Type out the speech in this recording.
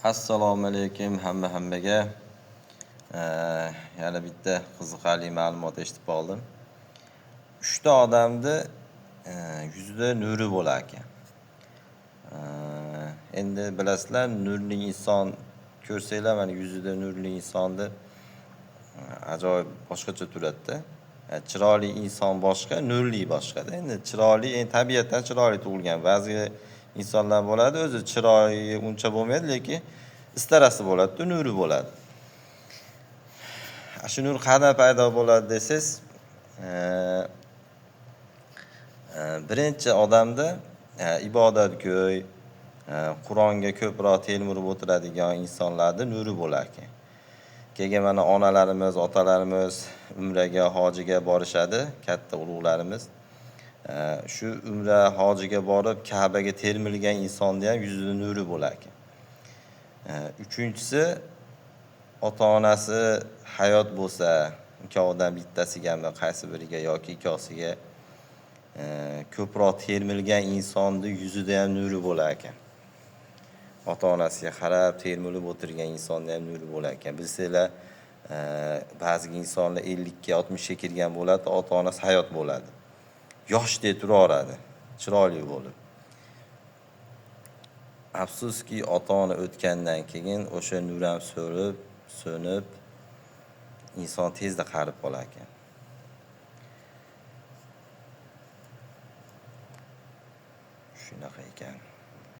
Assalomu alaykum hammaga. Yana bitta qiziqarli ma'lumot eshitib qoldim. 3 ta odamni yuzida nuri bo'lar ekan. Endi bilasizlar, nurli inson ko'rsanglar, mana yuzida nurli insonni ajoyib boshqacha turadi-da. Chiroyli inson boshqa, nurli boshqa-da. Endi chiroyli, tabiatan chiroyli tug'ilgan. Ba'zi insonlar bo'ladi, o'zi chiroyi uncha bo'lmaydi, lekin istarasi bo'ladi, nuri bo'ladi. Shu nur qanday paydo bo'ladi desangiz, birinchi odamda ibodatgo'y, Qur'onga ko'proq telmurib o'tiradigan insonlarda nuri bo'lar ekan. Keyin mana onalarimiz, otalarimiz umraga, hojiga borishadi, katta ulug'larimiz. Shu umra, hojiga borib Ka'baga termilgan insonda ham yuzida nuri bo'lar ekan. Uchinchisi, ota-onasi hayot bo'lsa, ikkovidan bittasigami, qaysi biriga yoki ikkosiga ko'proq termilgan insonni yuzida ham nuri bo'lar ekan. Ota-onasiga qarab termilib o'tirgan insonda ham nuri bo'lar ekan. Bilsanglar, ba'zi insonlar 50 ga 60 ga kirgan bo'ladi, ota-onasi hayot bo'ladi. Yoshdek turaveradi, chiroyli bo'lib. Afsuski, ota-ona o'tgandan keyin o'sha nur ham so'nib, inson tezda qarib qolar ekan. Shunaqa ekan.